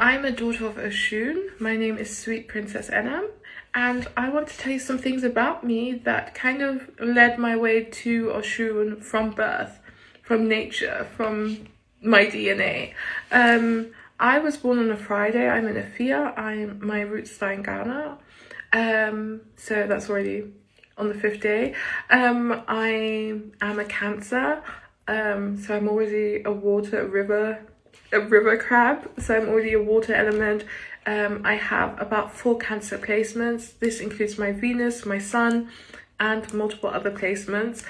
I'm a daughter of Oshun. My name is Sweet Princess Enam, and I want to tell you some things about me that kind of led my way to Oshun from birth, from nature, from my DNA. I was born on a Friday. I'm in Afia. My roots lie in Ghana. So that's already on the fifth day. I am a Cancer. So I'm already a river crab, so I'm already a water element. I have about 4 Cancer placements. This includes my Venus, my Sun, and multiple other placements.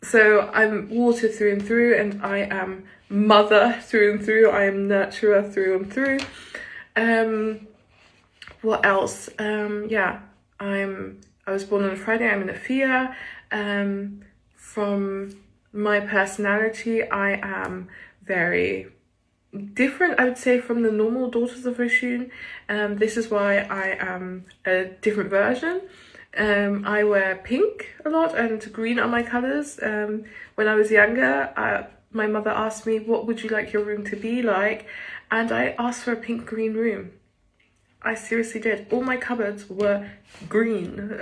So I'm water through and through, and I am mother through and through. I am nurturer through and through. What else? I was born on a Friday. I'm in Afia. From my personality, I am very different, I would say, from the normal daughters of Oshun. This is why I am a different version. I wear pink a lot, and green are my colours. When I was younger, my mother asked me, what would you like your room to be like? And I asked for a pink-green room. I seriously did. All my cupboards were green.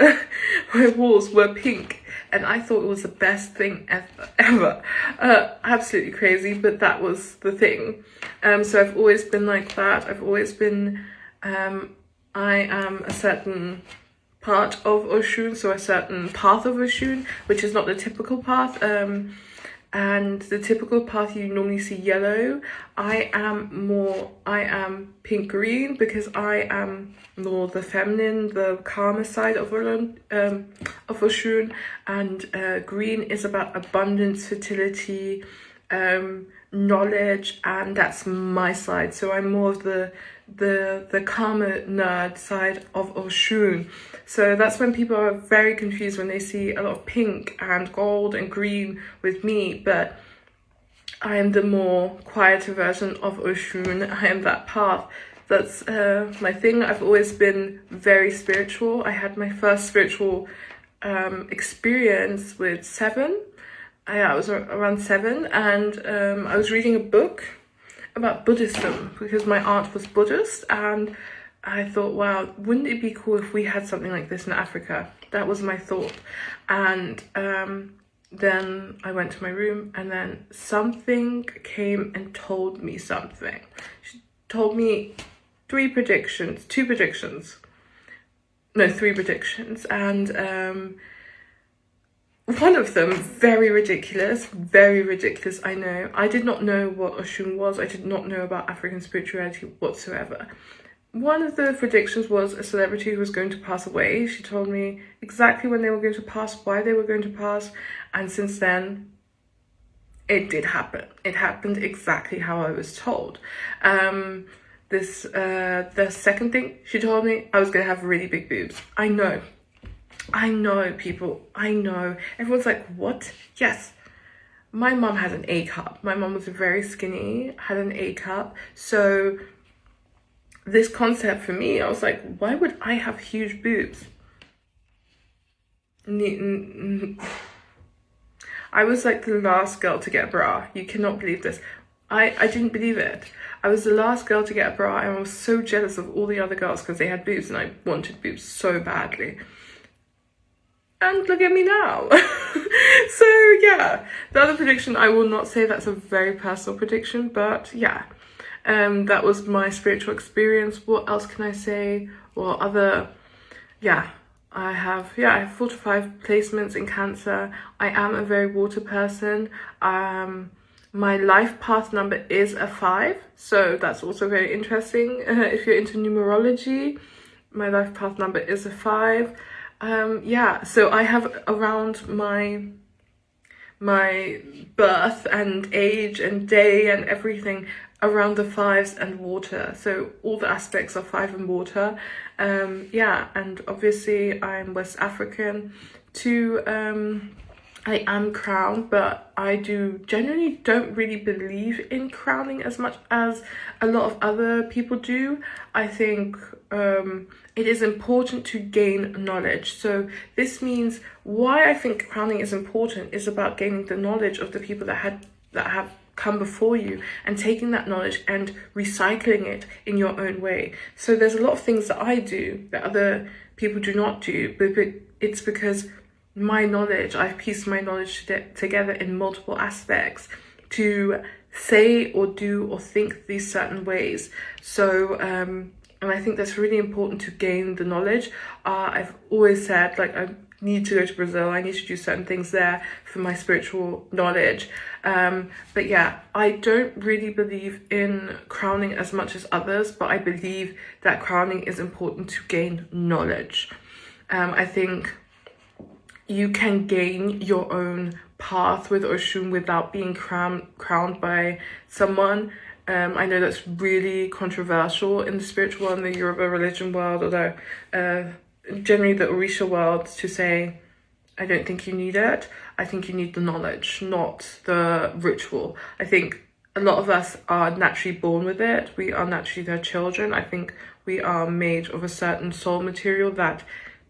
My walls were pink. And I thought it was the best thing ever. Absolutely crazy, but that was the thing. So I've always been like that. I've always been, I am a certain part of Oshun, so a certain path of Oshun, which is not the typical path. And the typical path, you normally see yellow. I am pink green, because I am more the feminine, the calmer side of Oshun, and green is about abundance, fertility, knowledge, and that's my side. So I'm more of the calmer nerd side of Oshun. So that's when people are very confused when they see a lot of pink and gold and green with me, but I am the more quieter version of Oshun. I am that path. That's my thing. I've always been very spiritual. I had my first spiritual experience with 7. I was around 7, and I was reading a book about Buddhism, because my aunt was Buddhist, and I thought, wow, wouldn't it be cool if we had something like this in Africa? That was my thought. And then I went to my room, and then something came and told me something. She told me 3 predictions, and one of them, very ridiculous, I know. I did not know what Oshun was. I did not know about African spirituality whatsoever. One of the predictions was a celebrity who was going to pass away. She told me exactly when they were going to pass, why they were going to pass, and since then, it did happen. It happened exactly how I was told. The second thing she told me, I was going to have really big boobs. I know, people. I know. Everyone's like, what? Yes. My mum had an A cup. My mum was very skinny, had an A cup. So this concept for me, I was like, why would I have huge boobs? I was like the last girl to get a bra. You cannot believe this. I didn't believe it. I was the last girl to get a bra, and I was so jealous of all the other girls because they had boobs, and I wanted boobs so badly. And look at me now. So yeah, the other prediction, I will not say that's a very personal prediction, but yeah, that was my spiritual experience. What else can I say? Well, I have 4 to 5 placements in Cancer. I am a very water person. My life path number is a 5, so that's also very interesting. If you're into numerology, my life path number is a 5. So I have around my birth and age and day and everything around the 5s and water. So all the aspects of 5 and water. And obviously I'm West African too. I am crowned, but I generally don't really believe in crowning as much as a lot of other people do. I think it is important to gain knowledge. So this means why I think crowning is important is about gaining the knowledge of the people that have come before you, and taking that knowledge and recycling it in your own way. So there's a lot of things that I do that other people do not do, but it's because my knowledge, I've pieced my knowledge together in multiple aspects to say or do or think these certain ways. So and I think that's really important to gain the knowledge. I've always said, like, I need to go to Brazil, I need to do certain things there for my spiritual knowledge. But yeah, I don't really believe in crowning as much as others, but I believe that crowning is important to gain knowledge. I think you can gain your own path with Oshun without being crowned by someone. I know that's really controversial in the spiritual world, in the Yoruba religion world, although generally the Orisha world, to say, I don't think you need it. I think you need the knowledge, not the ritual. I think a lot of us are naturally born with it. We are naturally their children. I think we are made of a certain soul material that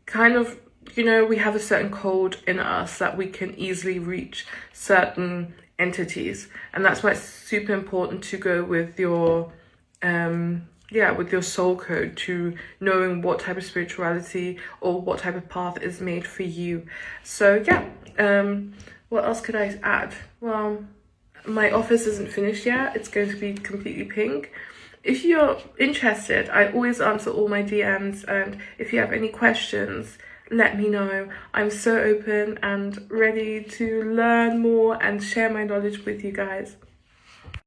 kind of, you know, we have a certain code in us that we can easily reach certain entities. And that's why it's super important to go with your with your soul code, to knowing what type of spirituality or what type of path is made for you. So yeah, what else could I add? Well, my office isn't finished yet. It's going to be completely pink. If you're interested, I always answer all my DMs, and if you have any questions, let me know. I'm so open and ready to learn more and share my knowledge with you guys.